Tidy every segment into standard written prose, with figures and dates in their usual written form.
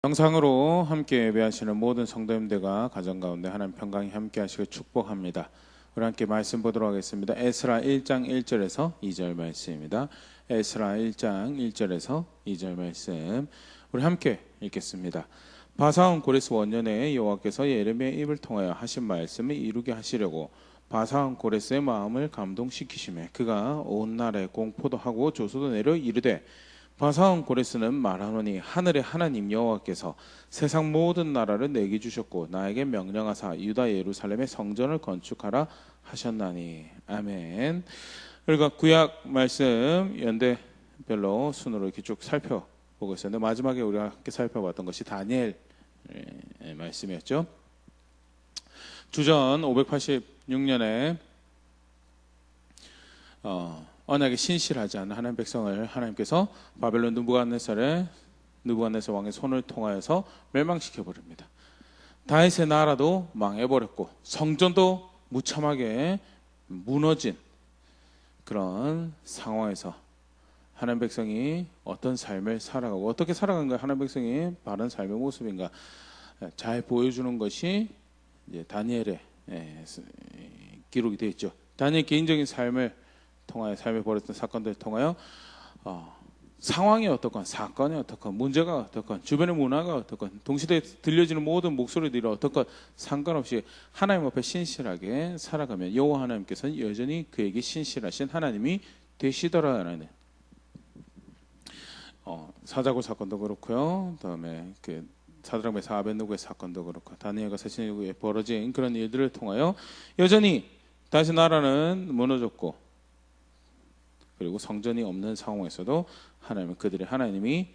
영상으로 함께 예배하시는 모든 성도님들과 가정 가운데 하나님 평강이 함께 하시길 축복합니다. 우리 함께 말씀 보도록 하겠습니다. 에스라 1장 1절에서 2절 말씀입니다. 에스라 1장 1절에서 2절 말씀 우리 함께 읽겠습니다. 바사온 고레스 원년에 여호와께서 예레미야의 입을 통하여 하신 말씀을 이루게 하시려고 바사온 고레스의 마음을 감동시키시매 그가 온 나라에 공포도 하고 조소도 내려 이르되 바사온 고레스는 말하노니 하늘의 하나님 여호와께서 세상 모든 나라를 내게 주셨고 나에게 명령하사 유다 예루살렘의 성전을 건축하라 하셨나니. 아멘. 우리가 구약 말씀 연대별로 순으로 이렇게 쭉 살펴보고 있었는데 마지막에 우리가 함께 살펴봤던 것이 다니엘 말씀이었죠. 주전 586년에 언약에 신실하지 않은 하나님 백성을 하나님께서 바벨론 느부갓네살 왕의 손을 통하여서 멸망시켜 버립니다. 다윗의 나라도 망해버렸고 성전도 무참하게 무너진 그런 상황에서 하나님 백성이 어떤 삶을 살아가고 어떻게 살아간가, 하나님 백성이 바른 삶의 모습인가 잘 보여주는 것이 이제 다니엘의 기록이 되어 있죠. 다니엘 개인적인 삶을 통하여, 삶에 벌어졌던 사건들을 통하여 상황이 어떻건, 사건이 어떻건, 문제가 어떻건, 주변의 문화가 어떻건, 동시대에 들려지는 모든 목소리들이 어떻건 상관없이 하나님 앞에 신실하게 살아가면 여호와 하나님께서는 여전히 그에게 신실하신 하나님이 되시더라라는 사자굴 사건도 그렇고요. 그다음에 그 사드락 메사 아벳느고의 사건도 그렇고 다니엘과 세신일국에 벌어진 그런 일들을 통하여 여전히 다시 나라는 무너졌고 그리고 성전이 없는 상황에서도 하나님은 그들의 하나님이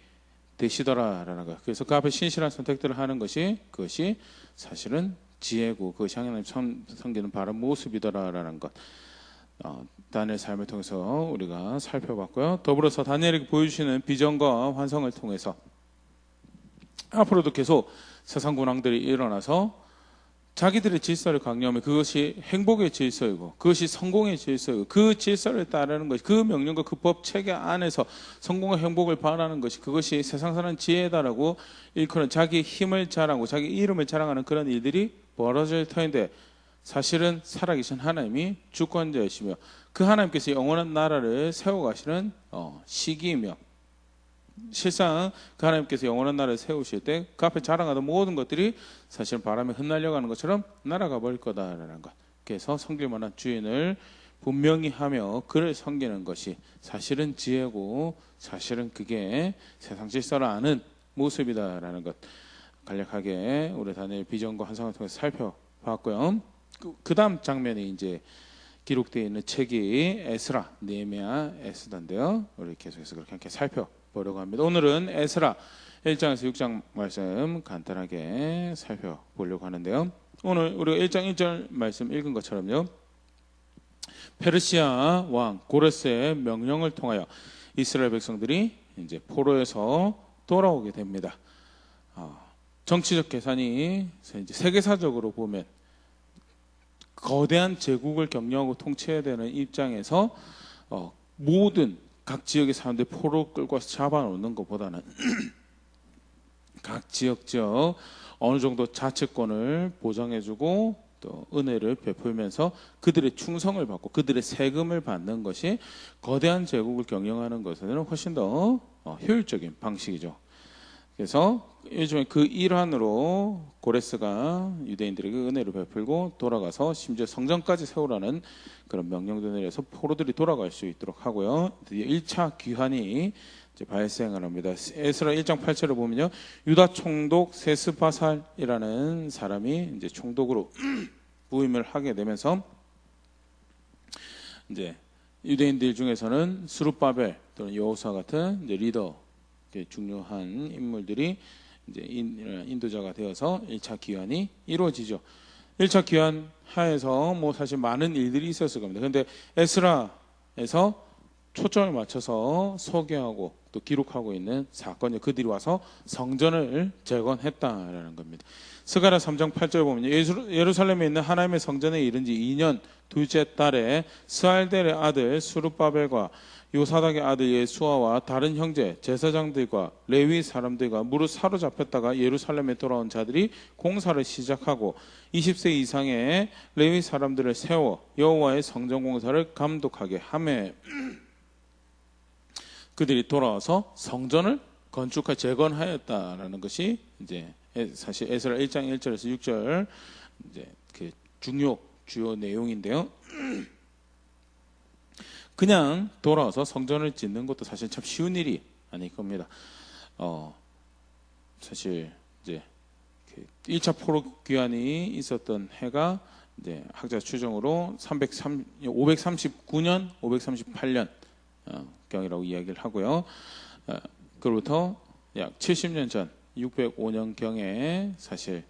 되시더라라는 것. 그래서 그 앞에 신실한 선택들을 하는 것이 그것이 사실은 지혜고 그것이 하나님 섬기는 바른 모습이더라라는 것. 다니엘 삶을 통해서 우리가 살펴봤고요. 더불어서 다니엘에게 보여주시는 비전과 환상을 통해서 앞으로도 계속 세상 군왕들이 일어나서 자기들의 질서를 강요하면 그것이 행복의 질서이고 그것이 성공의 질서이고 그 질서를 따르는 것이, 그 명령과 그 법 체계 안에서 성공과 행복을 바라는 것이, 그것이 세상 사는 지혜다라고 일컫는 자기 힘을 자랑하고 자기 이름을 자랑하는 그런 일들이 벌어질 터인데 사실은 살아계신 하나님이 주권자이시며 그 하나님께서 영원한 나라를 세워가시는 시기이며 실상 그 하나님께서 영원한 나라를 세우실 때 그 앞에 자랑하던 모든 것들이 사실은 바람에 흩날려가는 것처럼 날아가 버릴 거다라는 것. 그래서 섬길 만한 주인을 분명히 하며 그를 섬기는 것이 사실은 지혜고 사실은 그게 세상 질서를 아는 모습이다라는 것 간략하게 우리 다니엘 비전과 환상을 통해서 살펴봤고요. 그 다음 장면이 이제 기록되어 있는 책이 에스라, 느헤미야, 에스더인데요. 우리 계속해서 그렇게 함께 살펴보려고 합니다. 오늘은 에스라 1장에서 6장 말씀 간단하게 살펴보려고 하는데요. 오늘 우리가 1장 1절 말씀 읽은 것처럼요. 페르시아 왕 고레스의 명령을 통하여 이스라엘 백성들이 이제 포로에서 돌아오게 됩니다. 정치적 계산이 이제 세계사적으로 보면 거대한 제국을 경영하고 통치해야 되는 입장에서 모든 각 지역의 사람들 포로 끌고 와서 잡아놓는 것보다는 각 지역 어느 정도 자치권을 보장해주고 또 은혜를 베풀면서 그들의 충성을 받고 그들의 세금을 받는 것이 거대한 제국을 경영하는 것에는 훨씬 더 효율적인 방식이죠. 그래서 요즘에 그 일환으로 고레스가 유대인들에게 은혜를 베풀고 돌아가서 심지어 성전까지 세우라는 그런 명령도 내려서 포로들이 돌아갈 수 있도록 하고요. 1차 귀환이 이제 발생을 합니다. 에스라 1장 8절을 보면요, 유다 총독 세스바살이라는 사람이 이제 총독으로 부임을 하게 되면서 이제 유대인들 중에서는 스룹바벨 또는 여호사 같은 이제 리더, 중요한 인물들이 이제 인도자가 되어서 1차 귀환이 이루어지죠. 1차 귀환 하에서 뭐 사실 많은 일들이 있었을 겁니다. 그런데 에스라에서 초점을 맞춰서 소개하고 또 기록하고 있는 사건이 그들이 와서 성전을 재건했다라는 겁니다. 스가랴 3장 8절 보면 예루살렘에 있는 하나님의 성전에 이른 지 2년 둘째 달에 스알델의 아들 스룹바벨과 요사닥의 아들 예수아와 다른 형제 제사장들과 레위 사람들과 무릇 사로잡혔다가 예루살렘에 돌아온 자들이 공사를 시작하고 20세 이상의 레위 사람들을 세워 여호와의 성전 공사를 감독하게 하매 그들이 돌아와서 성전을 건축하 재건하였다라는 것이 이제 사실 에스라 1장 1절에서 6절 이제 그 주요 내용인데요. 그냥 돌아와서 성전을 짓는 것도 사실 참 쉬운 일이 아닐 겁니다. 사실 이제 1차 포로 귀환이 있었던 해가 이제 학자 추정으로 539년, 538년 경이라고 이야기를 하고요. 그로부터 약 70년 전 605년 경에 사실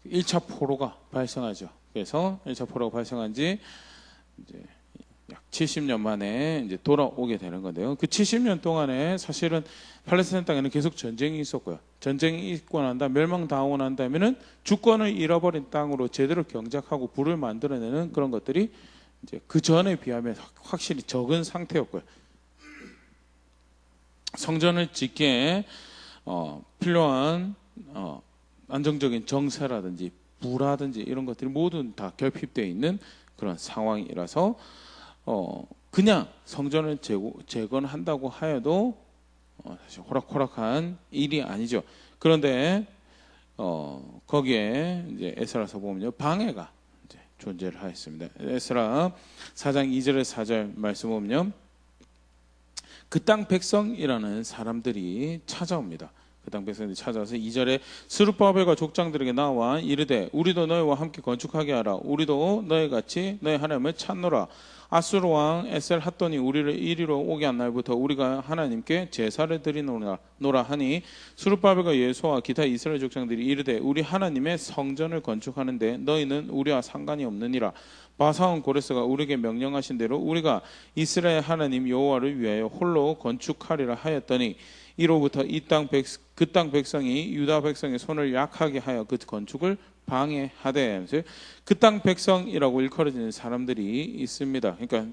1차 포로가 발생하죠. 그래서 1차 포로가 발생한 지 이제 약 70년 만에 이제 돌아오게 되는 건데요. 그 70년 동안에 사실은 팔레스타인 땅에는 계속 전쟁이 있었고요. 전쟁이 있고 난 다음 멸망당하고 난 다음에는 주권을 잃어버린 땅으로 제대로 경작하고 부를 만들어내는 그런 것들이 이제 그 전에 비하면 확실히 적은 상태였고요. 성전을 짓기에 필요한 안정적인 정세라든지 부라든지 이런 것들이 모두 다 결핍되어 있는 그런 상황이라서 그냥 성전을 재건한다고 하여도 사실 호락호락한 일이 아니죠. 그런데 거기에 이제 에스라서 보면요 방해가 이제 존재를 하였습니다. 에스라 4장 2절에 4절 말씀 보면요 그 땅 백성이라는 사람들이 찾아옵니다. 그 땅 백성들이 찾아와서 2절에 스룹바벨과 족장들에게 나와 이르되 우리도 너희와 함께 건축하게 하라. 우리도 너희 같이 너희 하나님을 찾노라. 아수르 왕 에셀핫돈이 우리를 이리로 오게 한 날부터 우리가 하나님께 제사를 드리노라 하니 스룹바벨과 예수와 기타 이스라엘 족장들이 이르되 우리 하나님의 성전을 건축하는데 너희는 우리와 상관이 없느니라. 바사온 고레스가 우리에게 명령하신 대로 우리가 이스라엘 하나님 여호와를 위하여 홀로 건축하리라 하였더니 이로부터 그 땅 백성이 유다 백성의 손을 약하게 하여 그 건축을 방해하되 그 땅 백성이라고 일컬어지는 사람들이 있습니다. 그러니까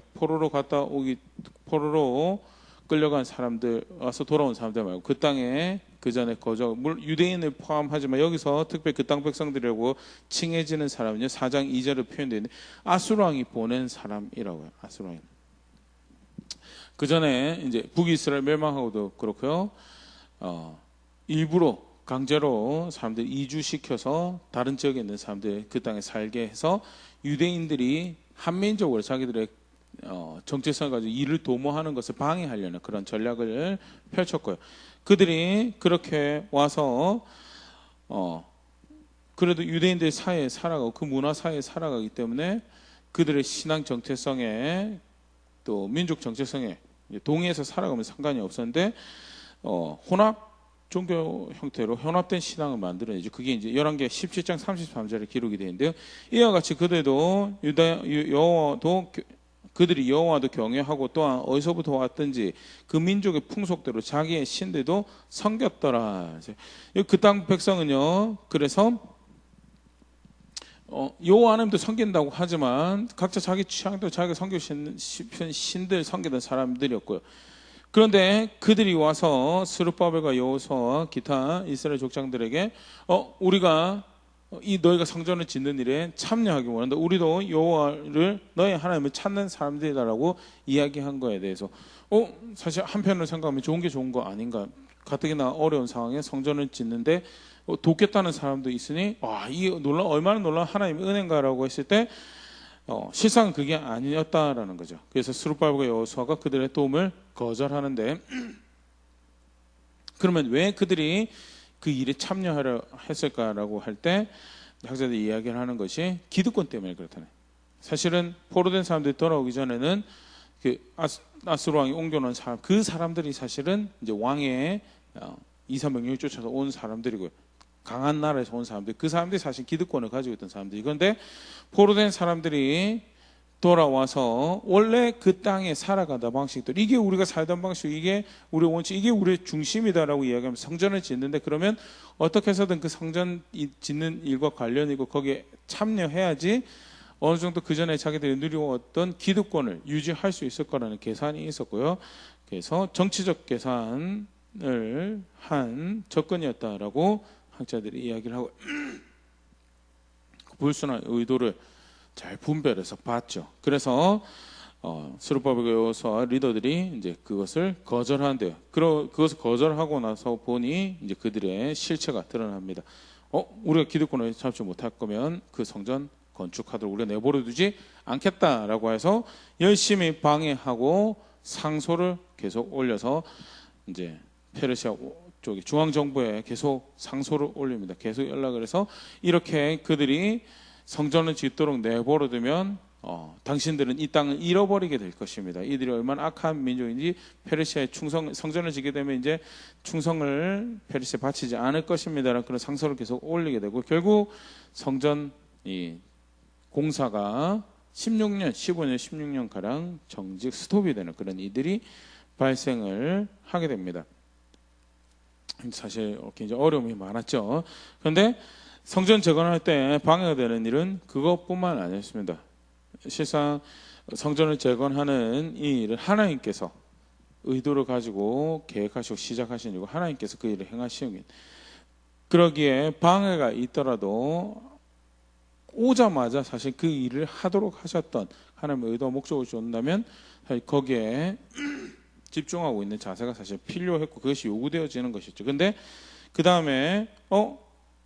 포로로 끌려간 사람들 와서 돌아온 사람들 말고 그 땅에 그 전에 유대인을 포함하지만 여기서 특별히 그 땅 백성들이라고 칭해지는 사람은요 4장 2절에 표현되어 있는데 아수르 왕이 보낸 사람이라고요. 아수르 왕이 그 전에 이제 북이스라엘 멸망하고도 그렇고요. 일부러 강제로 사람들 이주시켜서 다른 지역에 있는 사람들 그 땅에 살게 해서 유대인들이 한민족으로 자기들의 정체성을 가지고 일을 도모하는 것을 방해하려는 그런 전략을 펼쳤고요. 그들이 그렇게 와서 그래도 유대인들 사이에 살아가고 그 문화 사이에 살아가기 때문에 그들의 신앙 정체성에 또 민족 정체성에 동의해서 살아가면 상관이 없었는데 혼합 종교 형태로 현합된 신앙을 만들어내죠. 그게 이제 11개 17장 33절에 기록이 되어 있는데요. 이와 같이 그들도 그들이 여호와도 경외하고 또한 어디서부터 왔든지 그 민족의 풍속대로 자기의 신들도 섬겼더라. 그 땅 백성은요. 그래서 여호와 하나님도 섬긴다고 하지만 각자 자기 취향대로 자기가 섬기고 싶은 신들 섬기던 사람들이었고요. 그런데 그들이 와서 스룹바벨과 여호수아와 기타 이스라엘 족장들에게 우리가 너희가 성전을 짓는 일에 참여하기 원한다. 우리도 여호와를 너희 하나님을 찾는 사람들이다라고 이야기한 거에 대해서 사실 한편으로 생각하면 좋은 게 좋은 거 아닌가. 가뜩이나 어려운 상황에 성전을 짓는데 돕겠다는 사람도 있으니 이 얼마나 놀라운 하나님의 은혜인가라고 했을 때 실상은 그게 아니었다라는 거죠. 그래서 스룹바벨과 여호수아가 그들의 도움을 거절하는데 그러면 왜 그들이 그 일에 참여하려 했을까라고 할 때 학자들이 이야기를 하는 것이 기득권 때문에 그렇다네. 사실은 포로된 사람들이 돌아오기 전에는 그 아수르 왕이 옮겨놓은 사람 그 사람들이 사실은 이제 왕의 이사명령을 쫓아서 온 사람들이고요. 강한 나라에서 온 사람들, 그 사람들이 사실 기득권을 가지고 있던 사람들이. 그런데 포로된 사람들이 돌아와서 원래 그 땅에 살아가다 방식들, 이게 우리가 살던 방식, 이게 우리의 원칙, 이게 우리의 중심이다라고 이야기하면 성전을 짓는데 그러면 어떻게 해서든 그 성전 짓는 일과 관련이고 거기에 참여해야지 어느 정도 그 전에 자기들이 누려왔던 기득권을 유지할 수 있을 거라는 계산이 있었고요. 그래서 정치적 계산을 한 접근이었다라고 학자들이 이야기를 하고 불순한 의도를 잘 분별해서 봤죠. 그래서 스룹바벨교사 리더들이 이제 그것을 거절한대요. 그것을 거절하고 나서 보니 이제 그들의 실체가 드러납니다. 우리가 기득권을 잡지 못할 거면 그 성전 건축하도록 우리가 내버려 두지 않겠다라고 해서 열심히 방해하고 상소를 계속 올려서 이제 페르시아 쪽이 중앙 정부에 계속 상소를 올립니다. 계속 연락을 해서 이렇게 그들이 성전을 짓도록 내버려 두면 당신들은 이 땅을 잃어버리게 될 것입니다. 이들이 얼마나 악한 민족인지 페르시아에 성전을 짓게 되면 이제 충성을 페르시아에 바치지 않을 것입니다라는 그런 상소를 계속 올리게 되고 결국 성전 이 공사가 15년 16년 가량 정직 스톱이 되는 그런 일들이 발생을 하게 됩니다. 사실 굉장히 어려움이 많았죠. 그런데 성전 재건할 때 방해가 되는 일은 그것뿐만 아니었습니다. 실상 성전을 재건하는 이 일을 하나님께서 의도를 가지고 계획하시고 시작하신 이고 하나님께서 그 일을 행하시는 그러기에 방해가 있더라도 오자마자 사실 그 일을 하도록 하셨던 하나님의 의도와 목적을 줬다면 사실 거기에 집중하고 있는 자세가 사실 필요했고 그것이 요구되어지는 것이죠. 근데 그 다음에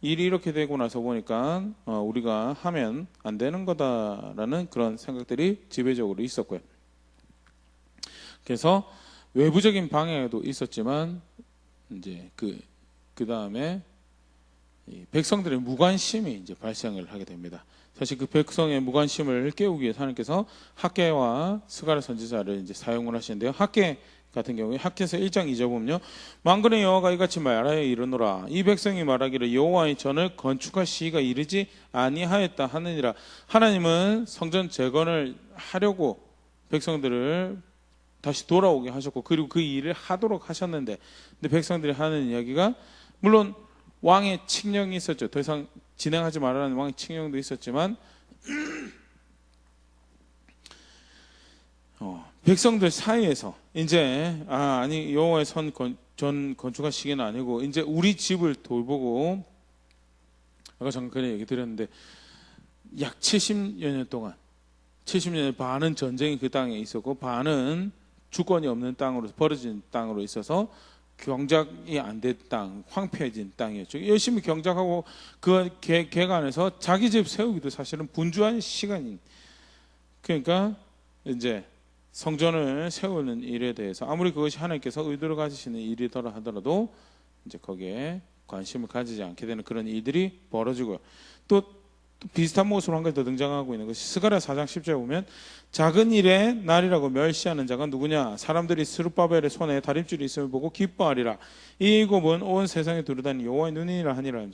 일이 이렇게 되고 나서 보니까 우리가 하면 안 되는 거다라는 그런 생각들이 지배적으로 있었고요. 그래서 외부적인 방해도 있었지만 이제 그 다음에 백성들의 무관심이 이제 발생을 하게 됩니다. 사실 그 백성의 무관심을 깨우기 위해서 하나님께서 학개와 스가랴 선지자를 이제 사용을 하시는데요. 학개 같은 경우에 학개서 1장 2절 보면요. 만군의 여호와가 이같이 말하여 이르노라. 이 백성이 말하기를 여호와의 전을 건축할 시기가 이르지 아니하였다 하느니라. 하나님은 성전 재건을 하려고 백성들을 다시 돌아오게 하셨고 그리고 그 일을 하도록 하셨는데 근데 백성들이 하는 이야기가 물론 왕의 칙령이 있었죠. 더 이상 진행하지 말라는 왕의 칙령도 있었지만 백성들 사이에서 이제 아니 여호와의 전 건축할 시기는 아니고 이제 우리 집을 돌보고 아까 잠깐 그런 얘기 드렸는데 약 70여 년 동안 70년 반은 전쟁이 그 땅에 있었고 반은 주권이 없는 땅으로 버려진 땅으로 있어서 경작이 안 된 땅, 황폐해진 땅이었죠. 열심히 경작하고 그 개간에서 자기 집 세우기도 사실은 분주한 시간인. 그러니까 이제 성전을 세우는 일에 대해서 아무리 그것이 하나님께서 의도를 가지시는 일이더라 하더라도 이제 거기에 관심을 가지지 않게 되는 그런 일들이 벌어지고요. 또 비슷한 모습으로 한 가지 더 등장하고 있는 것이 스가랴 4장 10절에 보면 작은 일에 날이라고 멸시하는 자가 누구냐? 사람들이 스룹바벨의 손에 다림줄이 있음을 보고 기뻐하리라. 이 일곱은 온 세상에 두루다니는 여호와의 눈이라 하니라.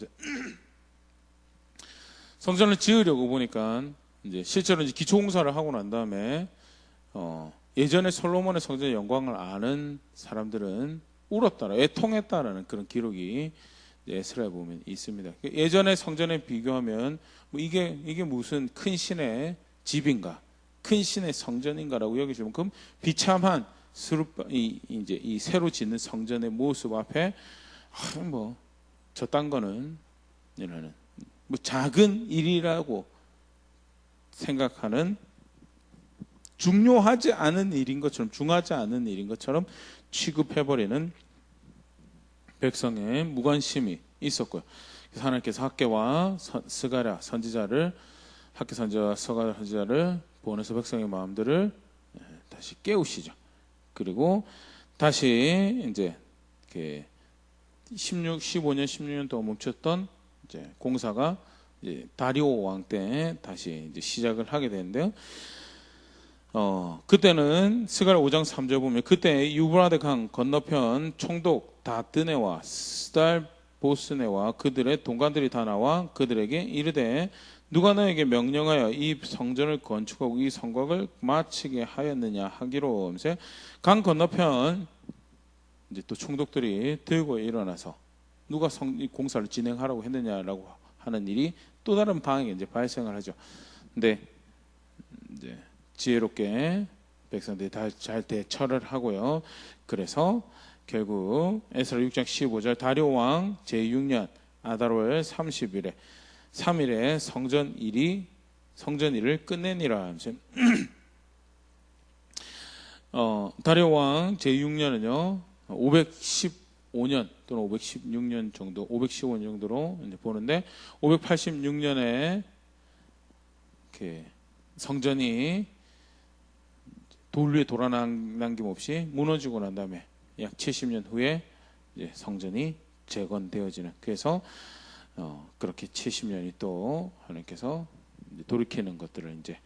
성전을 지으려고 보니까 이제 실제로 이제 기초 공사를 하고 난 다음에 예전에 솔로몬의 성전의 영광을 아는 사람들은 울었다라, 애통했다라는 그런 기록이 에스라에 보면 있습니다. 예전의 성전에 비교하면 뭐 이게 무슨 큰 신의 집인가, 큰 신의 성전인가라고 여기시면 그럼 비참한 이제 이 새로 짓는 성전의 모습 앞에 뭐 저딴 거는 이라는 뭐 작은 일이라고 생각하는 중요하지 않은 일인 것처럼 중하지 않은 일인 것처럼 취급해버리는 백성의 무관심이 있었고요. 그래서 하나님께서 학개와 스가랴 선지자를 학개 선지자와 스가랴 선지자를 보내서 백성의 마음들을 다시 깨우시죠. 그리고 다시 이제 15년 16년 동안 멈췄던 이제 공사가 이제 다리오 왕 때 다시 이제 시작을 하게 되는데요. 그때는 스가랴 5장 3절 보면 그때 유브라데 강 건너편 총독 다뜨네와 스달보스네와 그들의 동관들이 다 나와 그들에게 이르되 누가 너에게 명령하여 이 성전을 건축하고 이 성곽을 마치게 하였느냐 하기로 하면서 강 건너편 이제 또 총독들이 들고 일어나서 누가 공사를 진행하라고 했느냐라고 하는 일이 또 다른 방향에 이제 발생을 하죠. 근데 이제 지혜롭게 백성들이 다 잘 대처를 하고요. 그래서 결국 에스라 6장 15절 다리오 왕 제6년 아달월 30일에 3일에 성전 일을 끝내니라. 다리오 왕 제6년은요 515년 또는 516년 정도, 515년 정도로 이제 보는데 586년에 성전이 돌 위에 돌아남김없이 무너지고 난 다음에 약 70년 후에 이제 성전이 재건되어지는, 그래서 그렇게 70년이 또 하나님께서 이제 돌이키는 것들을 이제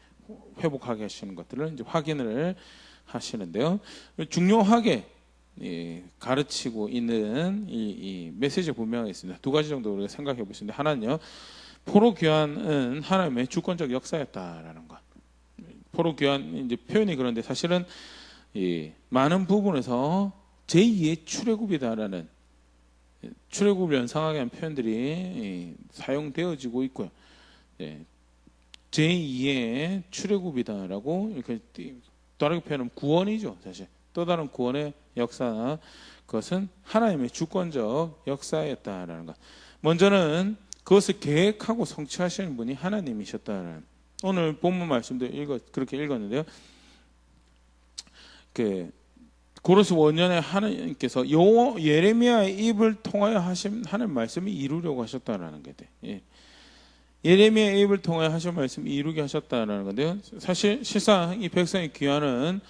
회복하게 하시는 것들을 이제 확인을 하시는데요. 중요하게 가르치고 있는 이 메시지가 분명히 있습니다. 두 가지 정도 우리가 생각해 볼 수 있는데, 하나는요, 포로 귀환은 하나님의 주권적 역사였다라는 것. 포로 귀환 이제 표현이 그런데 사실은 많은 부분에서 제2의 출애굽이다라는, 출애굽을 연상하게 한 표현들이 사용되어지고 있고요. 제2의 출애굽이다라고 이렇게 다르게 표현하면 구원이죠. 사실 또 다른 구원의 역사나 그것은 하나님의 주권적 역사였다라는 것. 먼저는 그것을 계획하고 성취하시는 분이 하나님이셨다는, 오늘 본문 말씀도 그렇게 읽었는데요. 고로스 원년에 하나님께서 예레미야의 입을 통하여 하신 하는 말씀이 이루려고 하셨다라는 게 돼. 예레미야의 입을 통하여 하신 말씀이 이루게 하셨다라는 건데요. 사실 실상 이 백성의 귀환은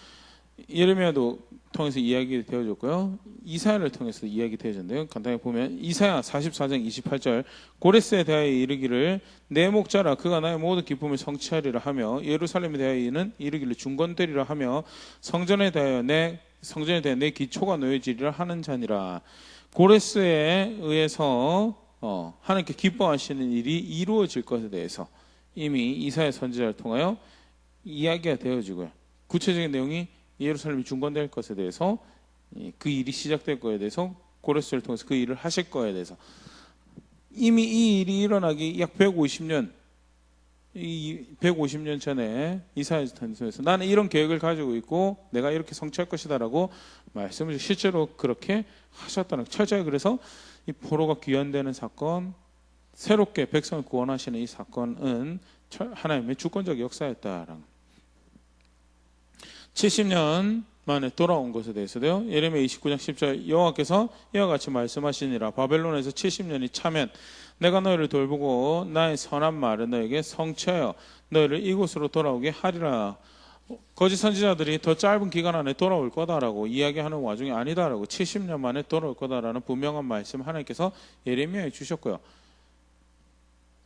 예레미야도 통해서 이야기 되어졌고요, 이사야를 통해서 이야기 되어졌는데요. 간단히 보면 이사야 44장 28절 고레스에 대하여 이르기를 내 목자라 그가 나의 모든 기쁨을 성취하리라 하며 예루살렘에 대하여 이는 이르기를 중건되리라 하며 성전에 대하여 내 기초가 놓여지리라 하는 자니라. 고레스에 의해서 하나님께 기뻐하시는 일이 이루어질 것에 대해서 이미 이사야 선지자를 통하여 이야기가 되어지고요. 구체적인 내용이 예루살렘이 중건될 것에 대해서, 그 일이 시작될 것에 대해서, 고레스를 통해서 그 일을 하실 것에 대해서 이미 이 일이 일어나기 약 150년 전에 이사야 선지자에서 나는 이런 계획을 가지고 있고 내가 이렇게 성취할 것이다라고 말씀을 실제로 그렇게 하셨다는, 철저히 그래서 이 포로가 귀환되는 사건, 새롭게 백성을 구원하시는 이 사건은 하나님의 주권적 역사였다라는, 70년 만에 돌아온 것에 대해서도요. 예레미야 29장 10절 여호와께서 이와 같이 말씀하시니라. 바벨론에서 70년이 차면 내가 너희를 돌보고 나의 선한 말을 너에게 성취하여 너희를 이곳으로 돌아오게 하리라. 거짓 선지자들이 더 짧은 기간 안에 돌아올 거다라고 이야기하는 와중에 아니다라고, 70년 만에 돌아올 거다라는 분명한 말씀 하나님께서 예레미야에 주셨고요.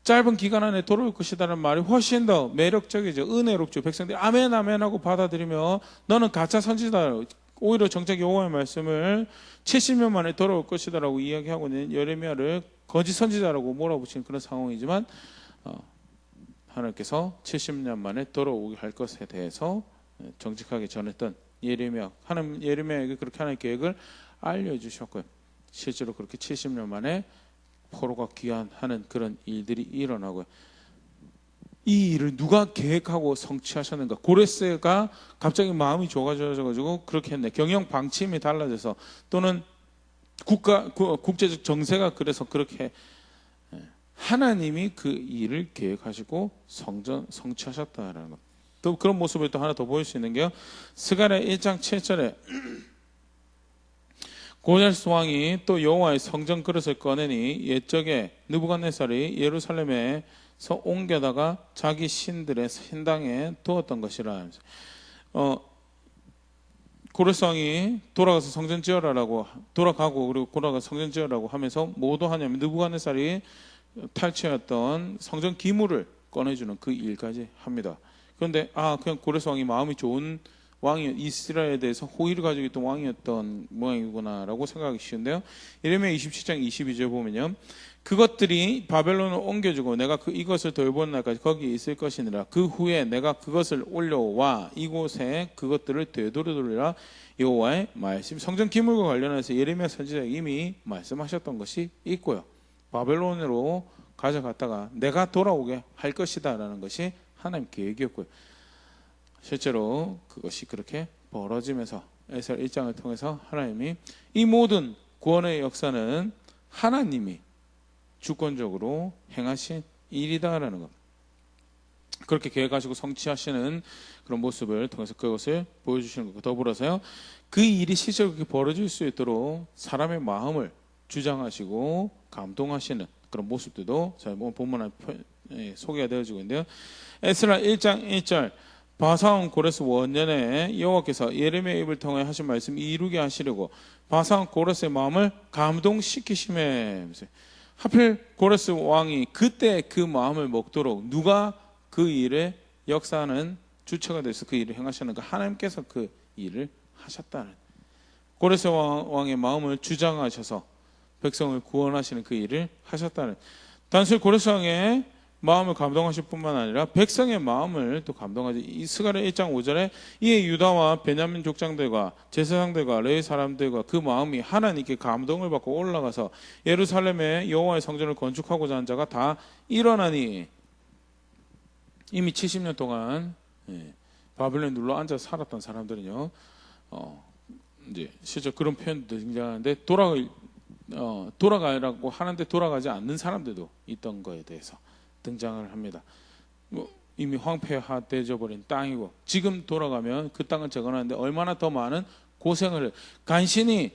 짧은 기간 안에 돌아올 것이라는 말이 훨씬 더 매력적이죠. 은혜롭죠. 백성들이 아멘 아멘 하고 받아들이며 너는 가짜 선지자다, 오히려 정작 여호와의 말씀을 70년 만에 돌아올 것이다라고 이야기하고 있는 예레미야를 거짓 선지자라고 몰아붙이는 그런 상황이지만, 하나님께서 70년 만에 돌아오게 할 것에 대해서 정직하게 전했던 예레미야에게 그렇게 하나님의 계획을 알려주셨고요. 실제로 그렇게 70년 만에 포로가 귀환하는 그런 일들이 일어나고요. 이 일을 누가 계획하고 성취하셨는가? 고레스가 갑자기 마음이 좋아져가지고 그렇게 했네. 경영 방침이 달라져서, 또는 국제적 정세가 그래서 그렇게, 하나님이 그 일을 계획하시고 성취하셨다라는 것. 또 그런 모습을 또 하나 더 보일 수 있는 게요, 스가랴 1장 7절에 고레스 왕이 또 여호와의 성전 그릇을 꺼내니 옛적에 느부갓네살이 예루살렘에서 옮겨다가 자기 신들의 신당에 두었던 것이라. 고레스 왕이 돌아가서 성전 지어라라고 돌아가서 성전 지어라고 하면서 뭐도 하냐면 느부갓네살이 탈취했던 성전 기물을 꺼내주는 그 일까지 합니다. 그런데 그냥 고레스 왕이 마음이 좋은 이스라엘에 대해서 호의를 가지고 있던 왕이었던 모양이구나라고 생각하기 쉬운데요. 예레미야 27장 22절 보면요, 그것들이 바벨론을 옮겨주고 내가 이것을 돌보는 날까지 거기에 있을 것이니라. 그 후에 내가 그것을 올려와 이곳에 그것들을 되돌리라. 여호와의 말씀. 성전 기물과 관련해서 예레미야 선지자가 이미 말씀하셨던 것이 있고요. 바벨론으로 가져갔다가 내가 돌아오게 할 것이다라는 것이 하나님 계획이었고요. 실제로 그것이 그렇게 벌어지면서 에스라 1장을 통해서 하나님이 이 모든 구원의 역사는 하나님이 주권적으로 행하신 일이다라는 것. 그렇게 계획하시고 성취하시는 그런 모습을 통해서 그것을 보여주시는 것과 더불어서요, 그 일이 실제로 그렇게 벌어질 수 있도록 사람의 마음을 주장하시고 감동하시는 그런 모습들도 저희 본문에 소개가 되어지고 있는데요. 에스라 1장 1절 바사온 고레스 원년에 여호와께서 예레미야 입을 통해 하신 말씀 이루게 하시려고 바사온 고레스의 마음을 감동시키심에, 하필 고레스 왕이 그때 그 마음을 먹도록 누가 그 일의 역사는 주체가 돼서 그 일을 행하시는가? 하나님께서 그 일을 하셨다는, 고레스 왕의 마음을 주장하셔서 백성을 구원하시는 그 일을 하셨다는, 단순히 고레스 왕의 마음을 감동하실 뿐만 아니라 백성의 마음을 또 감동하지. 이 스가랴 1장 5절에 이에 유다와 베냐민 족장들과 제사장들과 레위 사람들과 그 마음이 하나님께 감동을 받고 올라가서 예루살렘에 여호와의 성전을 건축하고자 한 자가 다 일어나니, 이미 70년 동안 바벨론에 눌러 앉아서 살았던 사람들은요, 이제 실제 그런 표현도 등장하는데 돌아가라고 하는데 돌아가지 않는 사람들도 있던 거에 대해서 등장을 합니다. 이미 황폐화되어 버린 땅이고 지금 돌아가면 그 땅을 재건하는데 얼마나 더 많은 고생을 간신히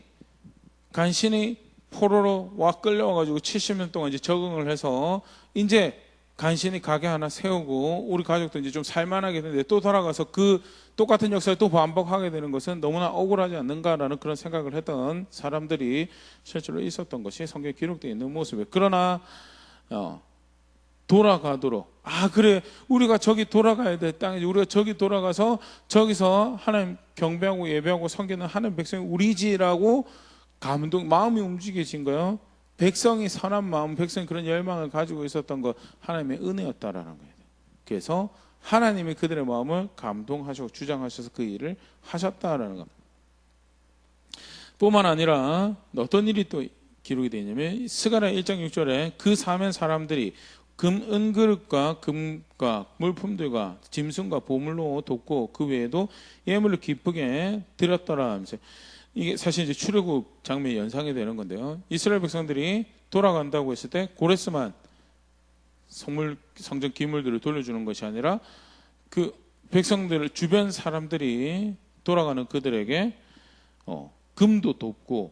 포로로 와 끌려와가지고 70년 동안 이제 적응을 해서 이제 간신히 가게 하나 세우고 우리 가족도 이제 좀 살만하게 되는데 또 돌아가서 그 똑같은 역사를 또 반복하게 되는 것은 너무나 억울하지 않는가라는 그런 생각을 했던 사람들이 실제로 있었던 것이 성경에 기록되어 있는 모습이에요. 그러나 돌아가도록, 그래 우리가 저기 돌아가야 될 땅이지, 우리가 저기 돌아가서 저기서 하나님 경배하고 예배하고 섬기는 하나님 백성이 우리지라고 마음이 움직여진 거예요. 백성이 선한 마음, 백성이 그런 열망을 가지고 있었던 것, 하나님의 은혜였다라는 거예요. 그래서 하나님이 그들의 마음을 감동하시고 주장하셔서 그 일을 하셨다라는 것 뿐만 아니라 어떤 일이 또 기록이 되어 있냐면 스가랴 1장 6절에 그 사면 사람들이 은그릇과 금과 물품들과 짐승과 보물로 돕고 그 외에도 예물을 기쁘게 드렸더라 하면서, 이게 사실 이제 출애굽 장면이 연상이 되는 건데요. 이스라엘 백성들이 돌아간다고 했을 때 고레스만 성전 기물들을 돌려주는 것이 아니라 그 백성들 주변 사람들이 돌아가는 그들에게 금도 돕고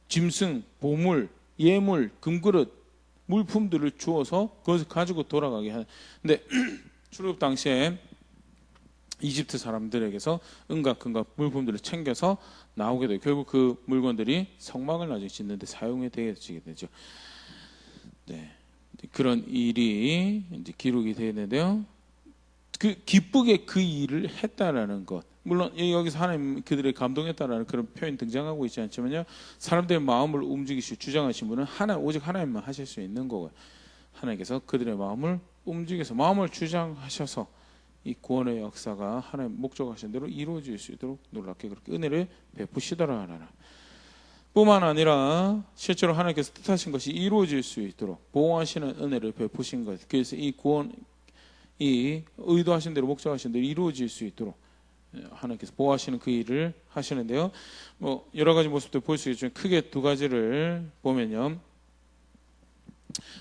짐승, 보물, 예물, 금그릇, 물품들을 주어서 그것을 가지고 돌아가게 하는. 근데 출애굽 당시에 이집트 사람들에게서 은과 금과 물품들을 챙겨서 나오게 돼요. 결국 그 물건들이 성막을 나중에 짓는데 사용이 되게 되죠. 네, 그런 일이 이제 기록이 되는데요. 그 기쁘게 그 일을 했다라는 것. 물론 여기서 하나님 그들의 감동했다라는 그런 표현 등장하고 있지 않지만요. 사람들의 마음을 움직이시고 주장하신 분은 오직 하나님만 하실 수 있는 거고요. 하나님께서 그들의 마음을 움직여서 마음을 주장하셔서 이 구원의 역사가 하나님 목적하신 대로 이루어질 수 있도록 놀랍게 그렇게 은혜를 베푸시더라 하나. 뿐만 아니라 실제로 하나님께서 뜻하신 것이 이루어질 수 있도록 보호하시는 은혜를 베푸신 것. 그래서 이 구원이 의도하신 대로 목적하신 대로 이루어질 수 있도록 하나님께서 보호하시는 그 일을 하시는데요. 여러 가지 모습들 볼 수 있지만 크게 두 가지를 보면요.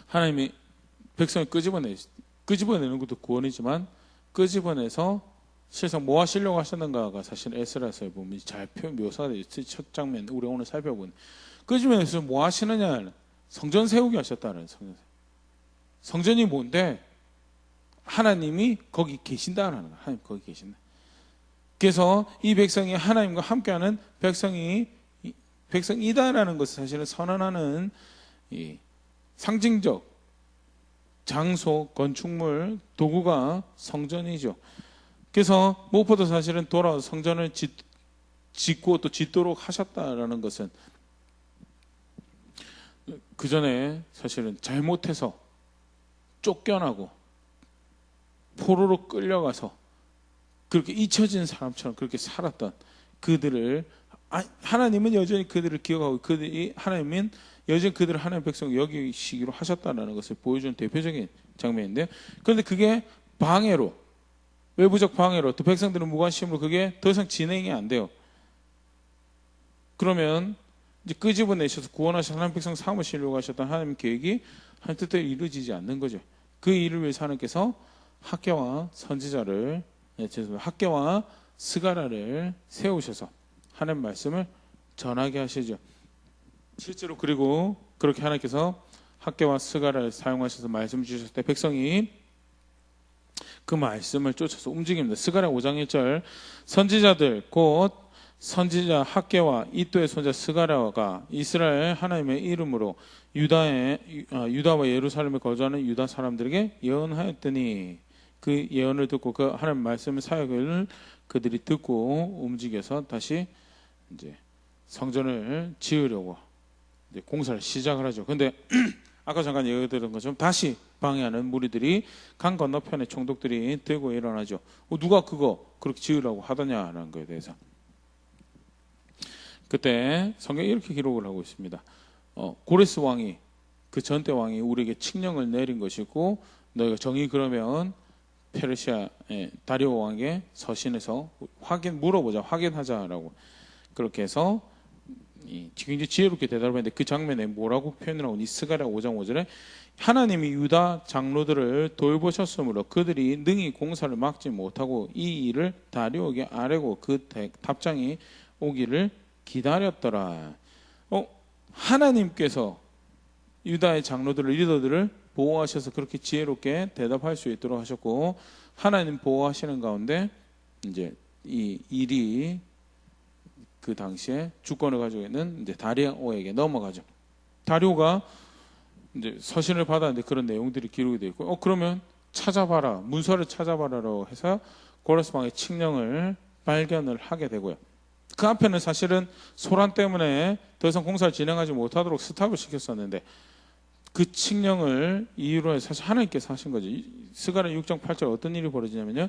하나님이 백성을 끄집어내는 것도 구원이지만 끄집어내서 실상 뭐 하시려고 하셨는가가 사실 에스라서에 보면 잘 묘사가 되어 있어요. 첫 장면 우리가 오늘 살펴본 끄집어내서 뭐 하시느냐, 성전 세우게 하셨다는. 성전이 뭔데? 하나님이 거기 계신다라는 거예요. 하나님 거기 계신다. 그래서 이 백성이 하나님과 함께하는 백성이다라는 것을 사실은 선언하는 이 상징적 장소, 건축물, 도구가 성전이죠. 그래서 무엇보다 사실은 돌아와서 성전을 짓고 또 짓도록 하셨다라는 것은 그 전에 사실은 잘못해서 쫓겨나고 포로로 끌려가서 그렇게 잊혀진 사람처럼 그렇게 살았던 그들을 하나님은 여전히 그들을 기억하고 하나님은 여전히 그들을 하나님의 백성 여기시기로 하셨다는 것을 보여주는 대표적인 장면인데, 그런데 그게 방해로, 외부적 방해로 또 백성들은 무관심으로 그게 더 이상 진행이 안 돼요. 그러면 이제 끄집어내셔서 구원하셔서 하나님 백성 삼으시려고 하셨던 하나님 계획이 하나님 뜻대로 이루어지지 않는 거죠. 그 일을 위해서 하나님께서 학개와 선지자를, 학개와 스가랴를 세우셔서 하나님 말씀을 전하게 하시죠. 실제로 그리고 그렇게 하나님께서 학개와 스가랴를 사용하셔서 말씀 주셨을 때 백성이 그 말씀을 쫓아서 움직입니다. 스가랴 5장 1절 선지자들 곧 선지자 학개와 이도의 손자 스가랴가 이스라엘 하나님의 이름으로 유다와 예루살렘에 거주하는 유다 사람들에게 예언하였더니 그 예언을 듣고 그 하나님 말씀의 사역을 그들이 듣고 움직여서 다시 이제 성전을 지으려고 이제 공사를 시작을 하죠. 근데 아까 잠깐 얘기 드린 것처럼 다시 방해하는 무리들이 강 건너편에 총독들이 들고 일어나죠. 누가 그거 그렇게 지으라고 하더냐라는 거에 대해서. 그때 성경에 이렇게 기록을 하고 있습니다. 고레스 왕이 그 전대 왕이 우리에게 칙령을 내린 것이고 너희가 정의 그러면 페르시아의 다리오 왕에게 서신해서 물어보자 확인하자라고 그렇게 해서 굉장히 지혜롭게 대답을 했는데 그 장면에 뭐라고 표현을 하고 이 스가랴 5장 5절에 하나님이 유다 장로들을 돌보셨으므로 그들이 능히 공사를 막지 못하고 이 일을 다리오에게 아뢰고 그 답장이 오기를 기다렸더라. 하나님께서 유다의 장로들을 리더들을 보호하셔서 그렇게 지혜롭게 대답할 수 있도록 하셨고 하나님 보호하시는 가운데 이제 이 일이 그 당시에 주권을 가지고 있는 이제 다리오에게 넘어가죠. 다리오가 이제 서신을 받았는데 그런 내용들이 기록이 되어 있고 그러면 찾아봐라 문서를 찾아봐라라고 해서 고레스 왕의 칙령을 발견을 하게 되고요. 그 앞에는 사실은 소란 때문에 더 이상 공사를 진행하지 못하도록 스탑을 시켰었는데 그 칙령을 이유로 해서 사실 하나님께서 하신 거죠. 스가랴 6장 8절 어떤 일이 벌어지냐면요.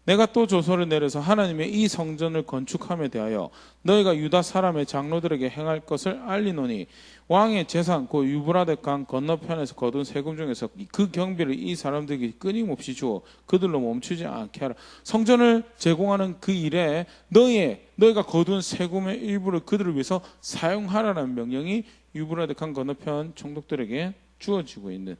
내가 또 조서를 내려서 하나님의 이 성전을 건축함에 대하여 너희가 유다 사람의 장로들에게 행할 것을 알리노니 왕의 재산 그 유브라데 강 건너편에서 거둔 세금 중에서 그 경비를 이 사람들에게 끊임없이 주어 그들로 멈추지 않게 하라. 성전을 제공하는 그 일에 너희가 거둔 세금의 일부를 그들을 위해서 사용하라는 명령이 유브라데 강 건너편 총독들에게 주어지고 있는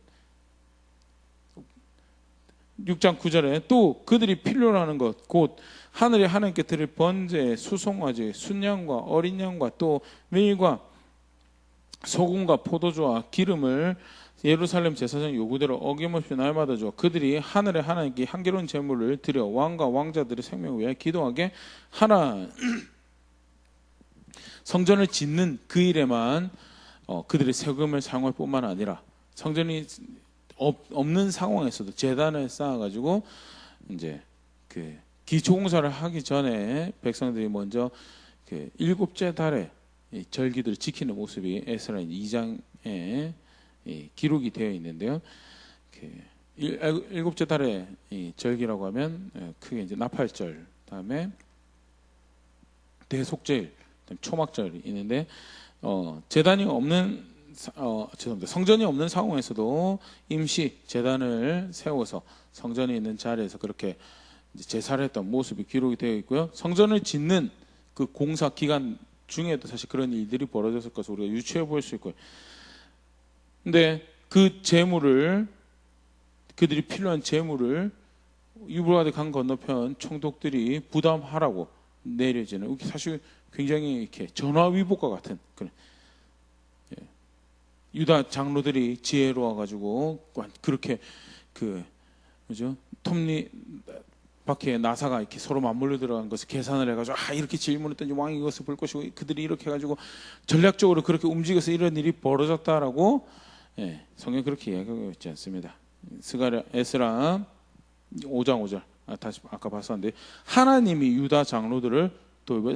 6장 9절에 또 그들이 필요로 하는 것 곧 하늘에 하나님께 드릴 번제, 수송아지, 순양과 어린 양과 또 밀과 소금과 포도주와 기름을 예루살렘 제사장 요구대로 어김없이 날마다 줘 그들이 하늘에 하나님께 향기로운 제물을 드려 왕과 왕자들의 생명을 위해 기도하게 하라. 성전을 짓는 그 일에만 그들의 세금을 사용할 뿐만 아니라 성전이 없는 상황에서도 제단을 쌓아가지고 이제 그 기초공사를 하기 전에 백성들이 먼저 그 일곱째 달에 절기들을 지키는 모습이 에스라 2장에 기록이 되어 있는데요. 일곱째 달에 절기라고 하면 크게 이제 나팔절, 다음에 대속절, 초막절이 있는데 제단이 없는 성전이 없는 상황에서도 임시 제단을 세워서 성전이 있는 자리에서 그렇게 제사를 했던 모습이 기록이 되어 있고요. 성전을 짓는 그 공사 기간 중에도 사실 그런 일들이 벌어졌을 것을 우리가 유추해 볼 수 있고요. 근데 그 재물을 그들이 필요한 재물을 유브라데 강 건너편 총독들이 부담하라고 내려지는 사실 굉장히 이렇게 전화위복과 같은 그런 유다 장로들이 지혜로워 가지고 그렇게 톱니 바퀴에 나사가 이렇게 서로 맞물려 들어간 것을 계산을 해가지고 이렇게 질문했더니 왕이 이것을 볼 것이고 그들이 이렇게 해가지고 전략적으로 그렇게 움직여서 이런 일이 벌어졌다라고 성경 그렇게 이야기하고 있지 않습니다. 스가랴 에스라 5장 5절 다시 아까 봤었는데 하나님이 유다 장로들을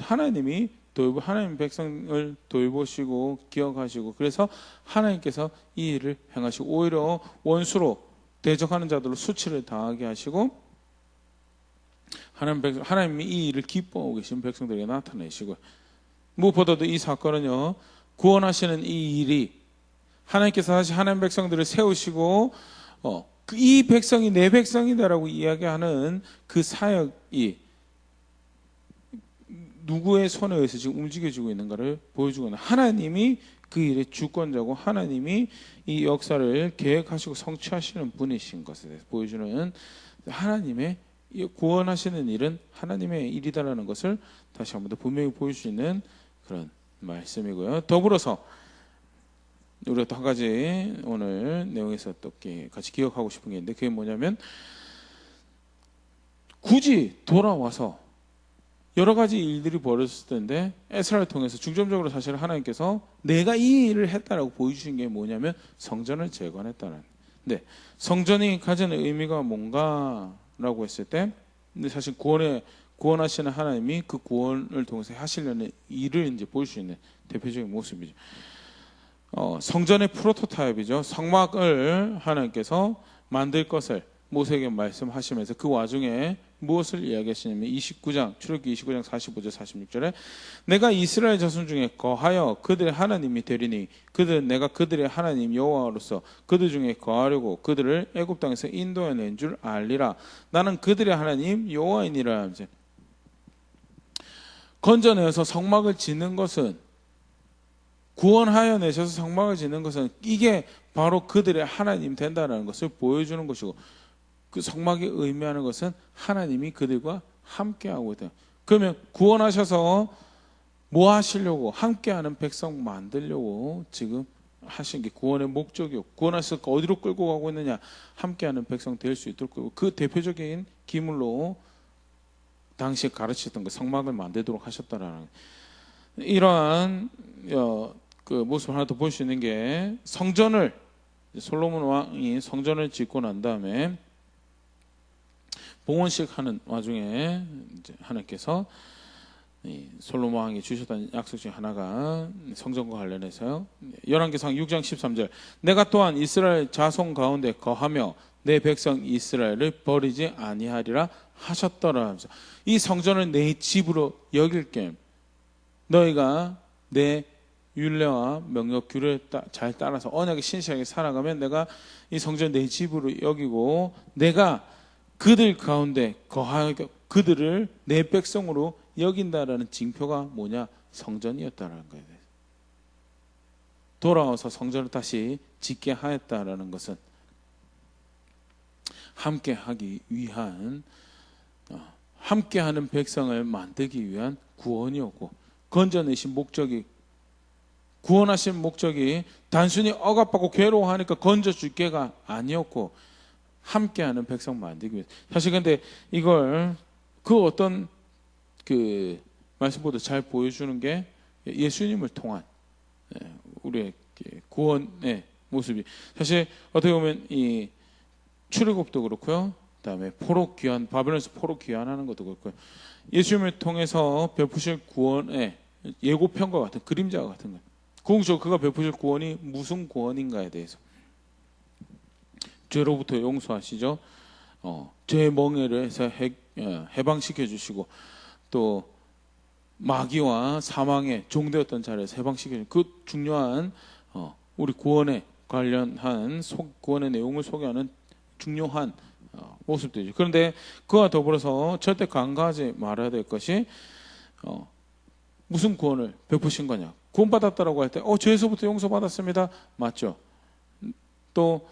하나님 백성을 돌보시고 기억하시고 그래서 하나님께서 이 일을 행하시고 오히려 원수로 대적하는 자들로 수치를 당하게 하시고 하나님이 이 일을 기뻐하고 계신 백성들에게 나타내시고 무엇보다도 이 사건은요 구원하시는 이 일이 하나님께서 다시 하나님 백성들을 세우시고 이 백성이 내 백성이다라고 이야기하는 그 사역이 누구의 손에 의해서 지금 움직여지고 있는가를 보여주고 있는, 하나님이 그 일의 주권자고 하나님이 이 역사를 계획하시고 성취하시는 분이신 것에 대해서 보여주는, 하나님의 구원하시는 일은 하나님의 일이다라는 것을 다시 한 번 더 분명히 보여주시는 그런 말씀이고요. 더불어서 우리가 또 한 가지 오늘 내용에서 또 같이 기억하고 싶은 게 있는데, 그게 뭐냐면 굳이 돌아와서 여러 가지 일들이 벌어졌을 텐데 에스라를 통해서 중점적으로 사실 하나님께서 내가 이 일을 했다라고 보여주신 게 뭐냐면 성전을 재건했다는. 근데 성전이 가지는 의미가 뭔가라고 했을 때, 근데 사실 구원하시는 하나님이 그 구원을 통해서 하시려는 일을 이제 보일 수 있는 대표적인 모습이죠. 성전의 프로토타입이죠. 성막을 하나님께서 만들 것을 모세에게 말씀하시면서 그 와중에 무엇을 이야기하시냐면 29장 출애굽기 29장 45절 46절에 내가 이스라엘 자손 중에 거하여 그들의 하나님이 되리니 그들은 내가 그들의 하나님 여호와로서 그들 중에 거하려고 그들을 애굽 땅에서 인도해낸 줄 알리라. 나는 그들의 하나님 여호와이니라 하면서 건져내어서 성막을 짓는 것은, 구원하여 내셔서 성막을 짓는 것은 이게 바로 그들의 하나님 된다는 것을 보여주는 것이고, 그 성막이 의미하는 것은 하나님이 그들과 함께하고 있다. 그러면 구원하셔서 뭐 하시려고, 함께하는 백성 만들려고 지금 하신 게 구원의 목적이고, 구원하셔서 어디로 끌고 가고 있느냐, 함께하는 백성 될 수 있도록 끌고, 그 대표적인 기물로 당시에 가르치던 그 성막을 만들도록 하셨다라는 이러한 그 모습을 하나 더 볼 수 있는 게, 성전을 솔로몬 왕이 성전을 짓고 난 다음에 봉헌식 하는 와중에 이제 하나님께서 솔로몬 왕이 주셨던 약속 중에 하나가 성전과 관련해서요. 열왕기상 6장 13절 내가 또한 이스라엘 자손 가운데 거하며 내 백성 이스라엘을 버리지 아니하리라 하셨더라 하면서, 이 성전을 내 집으로 여길게, 너희가 내 율례와 명령 규례를 잘 따라서 언약에 신실하게 살아가면 내가 이 성전 내 집으로 여기고 내가 그들 가운데 거하여 그들을 내 백성으로 여긴다라는 징표가 뭐냐, 성전이었다라는 거예요. 돌아와서 성전을 다시 짓게 하였다라는 것은 함께하기 위한, 함께하는 백성을 만들기 위한 구원이었고, 건져내신 목적이, 구원하신 목적이 단순히 억압받고 괴로워하니까 건져줄 게가 아니었고, 함께하는 백성 만들기 위해서. 사실 근데 이걸 그 어떤 그 말씀보다 잘 보여주는 게 예수님을 통한 우리의 구원의 모습이, 사실 어떻게 보면 이 출애굽도 그렇고요, 그다음에 포로 귀환, 바벨론에서 포로 귀환하는 것도 그렇고요, 예수님을 통해서 베푸실 구원의 예고편과 같은, 그림자와 같은 거예요. 궁극적으로 그가 베푸실 구원이 무슨 구원인가에 대해서, 죄로부터 용서하시죠. 죄의 멍에를 해서 해방시켜 주시고, 또 마귀와 사망의 종되었던 자리에서 해방시켜 주시고, 그 중요한 우리 구원에 관련한 구원의 내용을 소개하는 중요한 모습들이죠. 그런데 그와 더불어서 절대 간과하지 말아야 될 것이, 무슨 구원을 베푸신 거냐, 구원받았다라고 할 때 죄에서부터 용서받았습니다, 맞죠? 또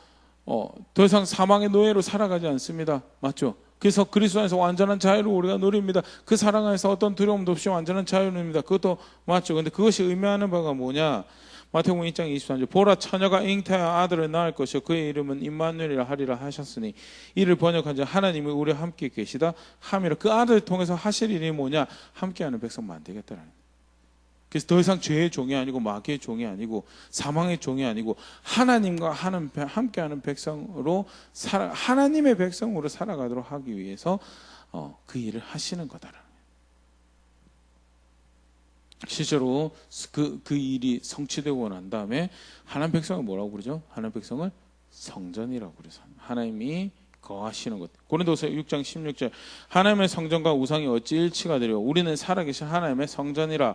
더 이상 사망의 노예로 살아가지 않습니다, 맞죠? 그래서 그리스도 안에서 완전한 자유를 우리가 누립니다. 그 사랑 안에서 어떤 두려움도 없이 완전한 자유를 누립니다. 그것도 맞죠. 근데 그것이 의미하는 바가 뭐냐, 마태복음 2장 23절 보라 처녀가 잉태하여 아들을 낳을 것이요 그의 이름은 임마누엘이라 하리라 하셨으니 이를 번역한 자 하나님이 우리와 함께 계시다 함이라. 그 아들을 통해서 하실 일이 뭐냐, 함께하는 백성 만들겠다라는 거예요. 그래서 더 이상 죄의 종이 아니고 마귀의 종이 아니고 사망의 종이 아니고 하나님과 함께하는 백성으로 하나님의 백성으로 살아가도록 하기 위해서 그 일을 하시는 거다라는 거예요. 실제로 그 일이 성취되고 난 다음에 하나님 백성을 뭐라고 부르죠? 하나님 백성을 성전이라고 그래서 하나님이 거하시는 것. 고린도서 6장 16절 하나님의 성전과 우상이 어찌 일치가 되려 우리는 살아계신 하나님의 성전이라.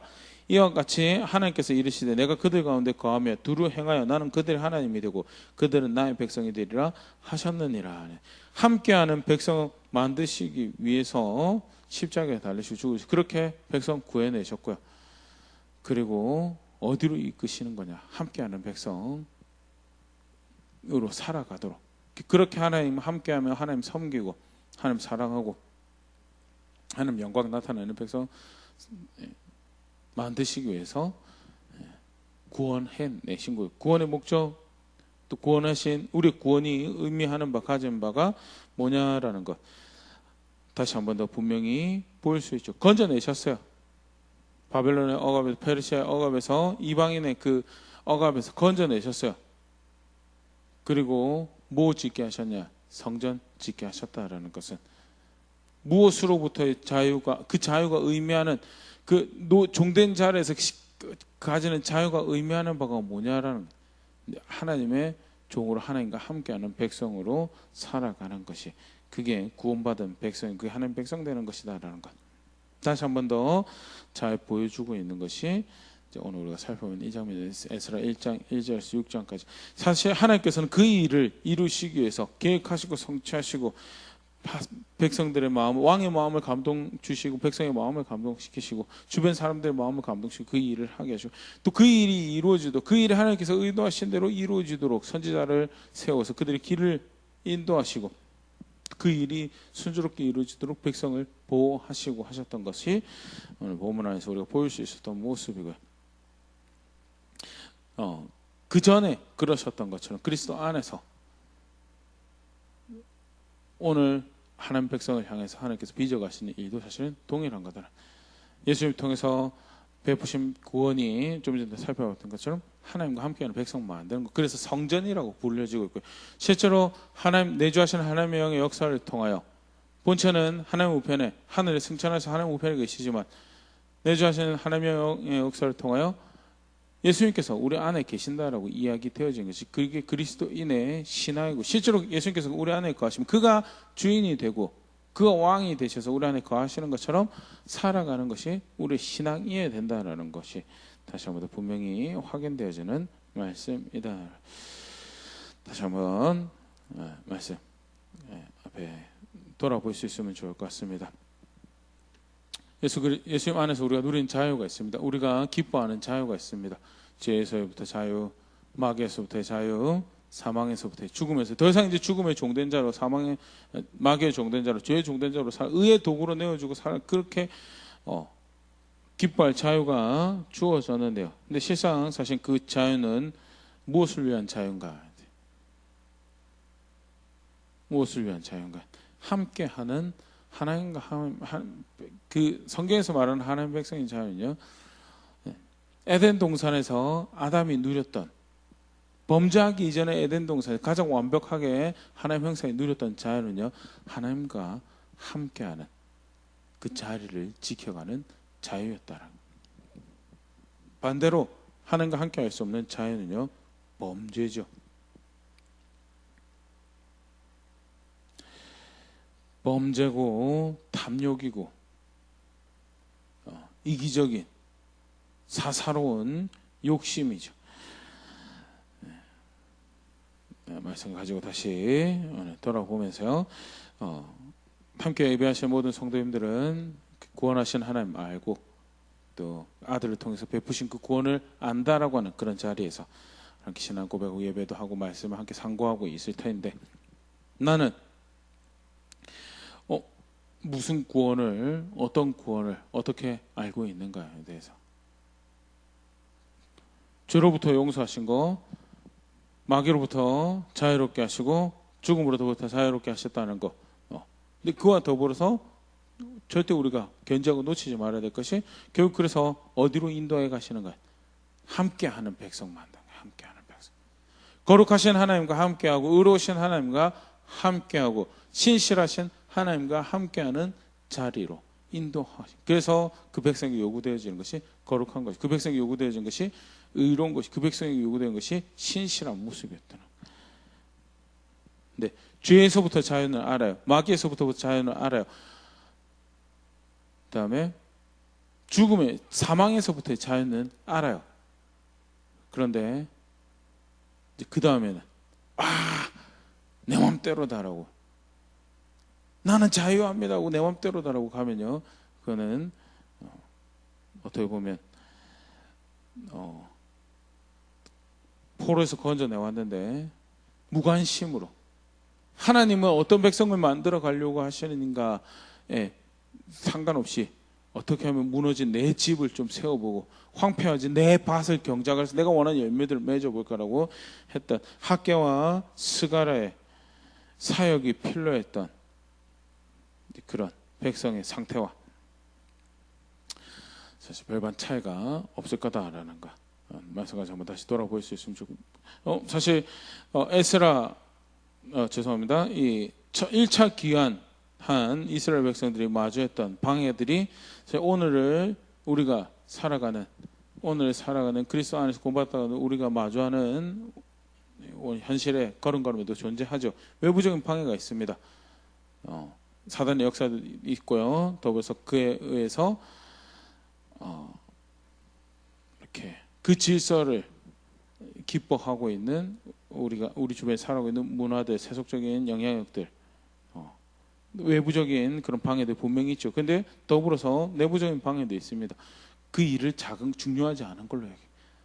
이와 같이 하나님께서 이르시되 내가 그들 가운데 거하며 두루 행하여 나는 그들의 하나님이 되고 그들은 나의 백성이 되리라 하셨느니라. 함께하는 백성 만드시기 위해서 십자가에 달리시고 죽으시고 그렇게 백성 구해내셨고요. 그리고 어디로 이끄시는 거냐? 함께하는 백성으로 살아가도록. 그렇게 하나님 함께하며 하나님 섬기고 하나님 사랑하고 하나님 영광 나타내는 백성 만드시기 위해서 구원해내신 거예요. 구원의 목적, 또 구원하신 우리 구원이 의미하는 바, 가진 바가 뭐냐라는 것 다시 한 번 더 분명히 보일 수 있죠. 건져내셨어요. 바벨론의 억압에서, 페르시아의 억압에서, 이방인의 그 억압에서 건져내셨어요. 그리고 뭐 짓게 하셨냐? 성전 짓게 하셨다라는 것은 무엇으로부터의 자유가, 그 자유가 의미하는 그 종된 자리에서 가지는 자유가 의미하는 바가 뭐냐라는 하나님의 종으로 하나님과 함께하는 백성으로 살아가는 것이, 그게 구원받은 백성이, 그게 하나님 백성 되는 것이다라는 것 다시 한 번 더 잘 보여주고 있는 것이 오늘 우리가 살펴보는 이 장면, 에스라 1장 1절에서 6장까지. 사실 하나님께서는 그 일을 이루시기 위해서 계획하시고 성취하시고 백성들의 마음, 왕의 마음을 감동 주시고 백성의 마음을 감동시키시고 주변 사람들의 마음을 감동시키고 그 일을 하게 하시고 또 그 일이 이루어지도록, 그 일이 하나님께서 의도하신 대로 이루어지도록 선지자를 세워서 그들의 길을 인도하시고 그 일이 순조롭게 이루어지도록 백성을 보호하시고 하셨던 것이 오늘 본문 안에서 우리가 보일 수 있었던 모습이고요. 그 전에 그러셨던 것처럼 그리스도 안에서 오늘 하나님 백성을 향해서 하나님께서 빚어가시는 일도 사실은 동일한 거다. 예수님을 통해서 베푸신 구원이 좀 전에 살펴봤던 것처럼 하나님과 함께하는 백성 만드는 것, 그래서 성전이라고 불려지고 있고요. 실제로 하나님 내주하시는 하나님의 영의 역사를 통하여 본체는 하나님 우편에 하늘에 승천해서 하나님 우편에 계시지만 내주하시는 하나님의 영의 역사를 통하여 예수님께서 우리 안에 계신다라고 이야기 되어진 것이 그게 그리스도인의 신앙이고, 실제로 예수님께서 우리 안에 거하시면 그가 주인이 되고 그가 왕이 되셔서 우리 안에 거하시는 것처럼 살아가는 것이 우리 신앙이어야 된다라는 것이 다시 한번 더 분명히 확인되어지는 말씀이다. 다시 한번 말씀 앞에 돌아볼 수 있으면 좋을 것 같습니다. 예수님 안에서 우리가 누린 자유가 있습니다. 우리가 기뻐하는 자유가 있습니다. 죄에서부터 자유, 마귀에서부터의 자유, 사망에서부터의 죽음에서 더 이상 이제 죽음의 종된 자로, 사망의 마귀의 종된 자로, 죄의 종된 자로 의의 도구로 내어주고 그렇게 기뻐할 자유가 주어졌는데요. 근데 실상 사실 그 자유는 무엇을 위한 자유인가? 무엇을 위한 자유인가? 함께하는 하나님과 그 성경에서 말하는 하나님 백성의 자유는요, 에덴 동산에서 아담이 누렸던, 범죄하기 이전에 에덴 동산에서 가장 완벽하게 하나님 형상이 누렸던 자유는요, 하나님과 함께하는 그 자리를 지켜가는 자유였다라는 거예요. 반대로 하나님과 함께할 수 없는 자유는요, 범죄죠. 범죄고 탐욕이고 이기적인 사사로운 욕심이죠. 말씀 가지고 다시 돌아보면서요, 함께 예배하신 모든 성도님들은 구원하신 하나님 알고 또 아들을 통해서 베푸신 그 구원을 안다라고 하는 그런 자리에서 함께 신앙 고백하고 예배도 하고 말씀을 함께 상고하고 있을 텐데, 나는 무슨 구원을, 어떤 구원을 어떻게 알고 있는가에 대해서, 죄로부터 용서하신 거, 마귀로부터 자유롭게 하시고 죽음으로부터 자유롭게 하셨다는 거. 근데 그와 더불어서 절대 우리가 견제하고 놓치지 말아야 될 것이, 결국 그래서 어디로 인도해 가시는가? 함께하는 백성 만든 거예요. 함께하는 백성. 거룩하신 하나님과 함께하고 의로우신 하나님과 함께하고 신실하신 하나님과 함께하는 자리로 인도하시. 그래서 그 백성에게 요구되어지는 것이 거룩한 것이, 그 백성에게 요구되어진 것이 의로운 것이, 그 백성에게 요구되는 것이 신실한 모습이었다는. 네, 죄에서부터 자유는 알아요. 마귀에서부터 자유는 알아요. 그다음에 죽음의 사망에서부터의 자유는 알아요. 그런데 이제 그 다음에는 내 맘대로다라고, 나는 자유합니다고 내 맘대로다라고 가면요, 그거는 어떻게 보면 포로에서 건져내왔는데 무관심으로 하나님은 어떤 백성을 만들어 가려고 하시는가에 상관없이 어떻게 하면 무너진 내 집을 좀 세워보고 황폐하지 내 밭을 경작해서 내가 원하는 열매들을 맺어볼까라고 했던 학개와 스가랴의 사역이 필요했던 그런 백성의 상태와 사실 별반 차이가 없을 거다라는 거 말씀까지 한번 다시 돌아볼 수 있으면 좋겠습니다. 사실 에스라 죄송합니다. 이 1차 귀환한 이스라엘 백성들이 마주했던 방해들이 오늘을 우리가 살아가는 그리스도 안에서 구원받다가 우리가 마주하는 현실의 걸음걸음에도 존재하죠. 외부적인 방해가 있습니다. 사단의 역사도 있고요. 더불어서 그에 의해서 이렇게 그 질서를 기뻐하고 있는 우리 주변에 살아가고 있는 문화들, 세속적인 영향력들, 외부적인 그런 방해들 분명히 있죠. 근데 더불어서 내부적인 방해도 있습니다. 그 일을 중요하지 않은 걸로 여기,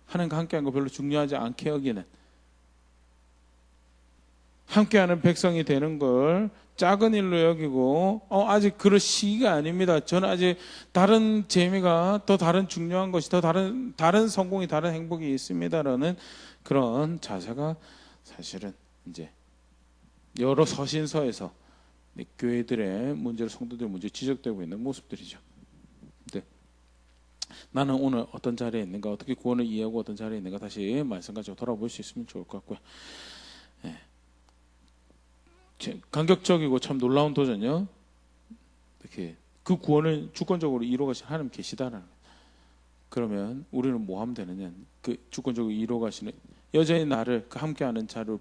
하나님과 함께하는 거 별로 중요하지 않게 여기는, 함께하는 백성이 되는 걸 작은 일로 여기고 아직 그럴 시기가 아닙니다. 저는 아직 다른 재미가, 더 다른 중요한 것이, 더 다른 성공이, 다른 행복이 있습니다라는 그런 자세가 사실은 이제 여러 서신서에서 교회들의 문제를, 성도들의 문제 지적되고 있는 모습들이죠. 네. 나는 오늘 어떤 자리에 있는가, 어떻게 구원을 이해하고 어떤 자리에 있는가, 다시 말씀 가지고 돌아볼 수 있으면 좋을 것 같고요. 네. 감격적이고 참 놀라운 도전이요. 이렇게 그 구원을 주권적으로 이루어가신 하나님 계시다라는 거예요. 그러면 우리는 뭐 하면 되느냐? 그 주권적으로 이루어가시는, 여전히 나를 그 함께하는 자로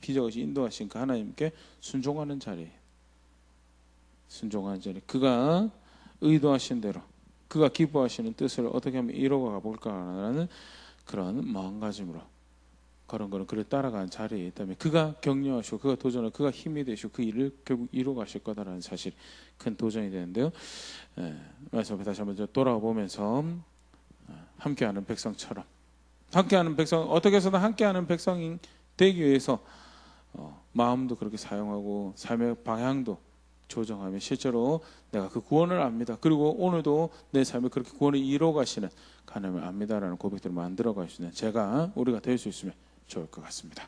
빚어가시 인도하신 그 하나님께 순종하는 자리에, 순종하는 자리, 그가 의도하신 대로, 그가 기뻐하시는 뜻을 어떻게 하면 이루어가 볼까라는 그런 마음가짐으로 그런 그를 따라가는 자리에 있다면, 그가 격려하시고 그가 도전하고 그가 힘이 되시고 그 일을 결국 이루어가실 거다라는 사실, 큰 도전이 되는데요. 말씀 앞에 다시 한번 돌아보면서 함께하는 백성처럼, 함께하는 백성, 어떻게 해서든 함께하는 백성이 되기 위해서 마음도 그렇게 사용하고 삶의 방향도 조정하면 실제로 내가 그 구원을 압니다. 그리고 오늘도 내 삶에 그렇게 구원을 이루어 가시는 하나님을 압니다라는 고백들을 만들어 가시는 우리가 될 수 있으면 좋을 것 같습니다.